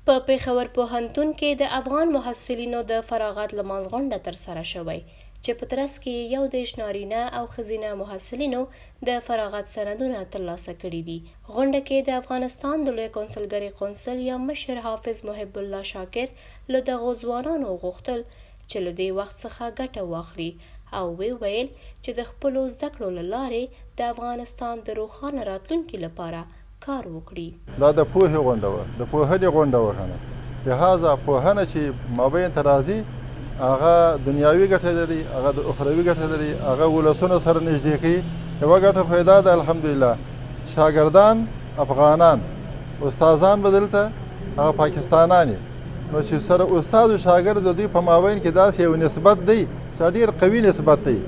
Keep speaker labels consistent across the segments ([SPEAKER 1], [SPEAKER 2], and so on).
[SPEAKER 1] په پېښور پوهنتون کې د افغان محصلینو د فراغت لمانځ غونډه ترسره شوی چې په ترڅ کې 21 نارینه او ښځینه محصلینو د فراغت سندونه ترلاسه کړي دي. غونډه کې د افغانستان د لوی کونسلګرۍ قونسل یا مشر حافظ محب الله شاکر له دغو ځوانانو غوښتل چې له دې وخت څخه ګټه واخلي او ویل چې د خپلو زده کړو له لارې د افغانستان د روښانه راتلونکي لپاره کار وکړي.
[SPEAKER 2] دا د پوهې غونډه وه، د پوهنې غونډه وه کنه. لهذا پوهنه چې مابین ته راځي هغه دنیاوي ګټه لري، هغه د اخروي ګټه لري، هغه ولسونه سره نږدې کوي. یوه ګټه خو یې دا ده الحمدلله شاګردان افغانان استادان به دلته هغه پاکستانان نو چې سره استاد او شاګرد د دوی په مابین کې داسې یو نسبت دی چې ډېر قوي نسبت دی.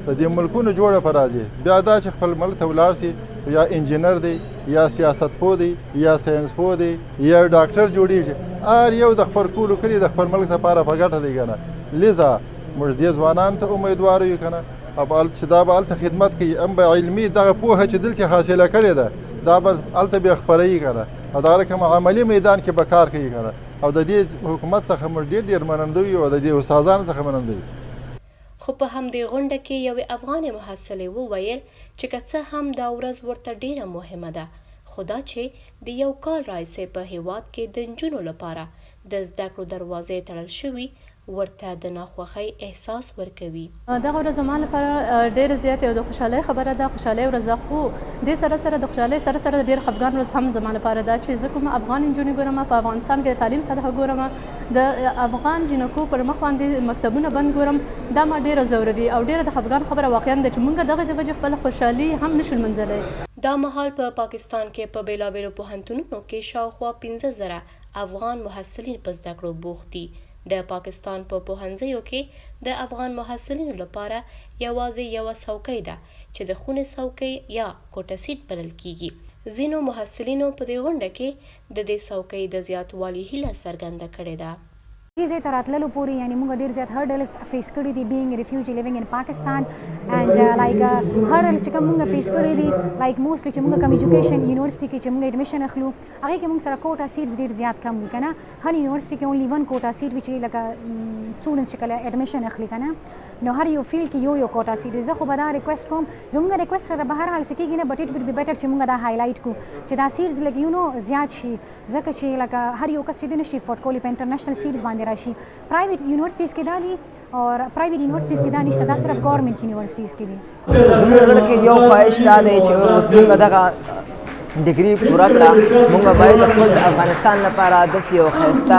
[SPEAKER 2] د دې ملکونو جوړه په راځي بیا دا چې خپل ملک ته ولاړ شي یا انجینر دی یا سیاست پوه دی یا ساینس پوه دی یا ډاکټر جوړیږي، هر یو د خپل کولو کړي د خپل ملک لپاره په ګټه دی کنه. لذا موږ دې ځوانانو ته امیدوار یو کنه چې دا به هلته خدمت کوي، هم به علمي دغه پوهه چې دلته حاصله کړې ده دا به هلته بیا خپروي کنه او دغه رقم عملي میدان کې به کار کوي کنه. او د دې حکومت څخه موږ ډېر مننده یو او د دې استادانو څخه مننده یو.
[SPEAKER 1] خو په همدې غونډه کې یوې افغانې محصلې وویل چې که څه هم دا ورځ ورته ډیره مهمه ده خو دا چې د یو کال راهیسې په هیواد کې د نجونو لپاره د زده کړو دروازې تړل شوي ورته د ناخوښۍ احساس ورکوي.
[SPEAKER 3] دغه ورځ زما لپاره ډېره زیاته یو د خوشحالۍ خبره ده، خوشحالۍ ورځ ده، خو دې سره سره د خوشحالۍ سره سره ډېر خفګان ورځ هم زما لپاره ده چې زه کوم افغان نجونې ګورم په افغانستان کې د تعلیم سطحه ګورم، د افغان جنکو پر مخ باندې مکتبونه بند ګورم، دا ما ډېره ځوروي او ډېره د خفګان خبره واقعا ده چې موږ دغه د وجې خپله خوشحالي هم نشو لمنځلی.
[SPEAKER 1] دا مهال په پاکستان کې په بېلابېلو پوهنتونونو کې شاوخوا 15,000 افغان محصلین په زده کړو بوخت دي. د پاکستان په پوهنځیو کې د افغان محصلینو لپاره یوازې یوه څوکۍ ده چې د خونې څوکۍ یا کوټه سیټ بلل کیږي. ځینو محصلینو په دې غونډه کې د دې څوکۍ د زیاتوالي هیله څرګنده کړې ده.
[SPEAKER 4] دې ځای ته راتللو پورې یعنې موږ ډېر زیات هرډلز فیس کړي دي بینګ ریفیوجي لیوینګ ان پاکستان اینډ لایک هرډلز چې کوم موږ فیس کړي دي لایک موسټلی چې موږ کوم ایجوکیشن یونیورسټي کې چې موږ ایډمیشن اخلو هغې کې موږ سره کوټا سیټس ډېر زیات کم وي که نه. هر یونیورسټي کې اونلی 1 کوټا سیټ وي چې لکه سټوډنټس چې کله ایډمیشن اخلي که نه نو هر یو فیلډ کې یو کوټا سیټ وي. زه خو به دا ریکویسټ کوم زموږ ریکویسټ سره به هر حال څه کېږي نه بټ اټ وډ بي بیټر چې موږ دا هایلایټ کړو چې دا سیټس لکه یو نو زیات شي ځکه چې لکه هر یو کس چې دی نشي افورډ کولی په انټرنیشنل سیټس باندې راشي. پرایویټ یونیورسټیز کې دا دي او پرایویټ یونیورسټیز کې دا نشته، دا صرف ګورنمنټ یونیورسټیز کې دي.
[SPEAKER 5] زموږ زړه کې یو خواهش دا دی چې اوس موږ دغه ډګري پوره کړه، موږ باید خپل د افغانستان لپاره داسې یو ښایسته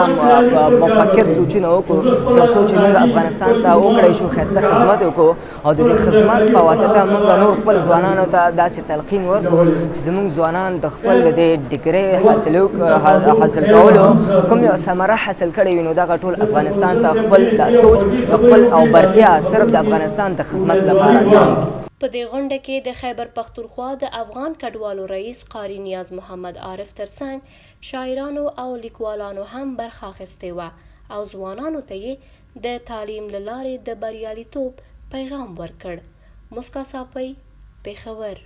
[SPEAKER 5] مفکر سوچونه وکړو تر څو چې موږ افغانستان ته وکړی شو ښایسته خدمت وکړو او د دې خدمت په واسطه موږ نور خپل ځوانانو ته داسې تلقین ورکړو چې زموږ ځوانان د خپل د دې ډګرۍ حاصل کولو کوم یو ثمره حاصل کړې وي نو دغه ټول افغانستان ته خپل د سوچ خپل او برتیا صرف د افغانستان د خدمت لپاره نه.
[SPEAKER 1] په دې غونډه کې د خیبر پختونخوا د افغان کډوالو رئیس قاری نیاز محمد عارف ترڅنګ شاعرانو او لیکوالانو هم برخه اخیستې وه او ځوانانو ته یې د تعلیم له لارې د بریالیتوب پیغام ورکړ. مسکا صافی، پېښور.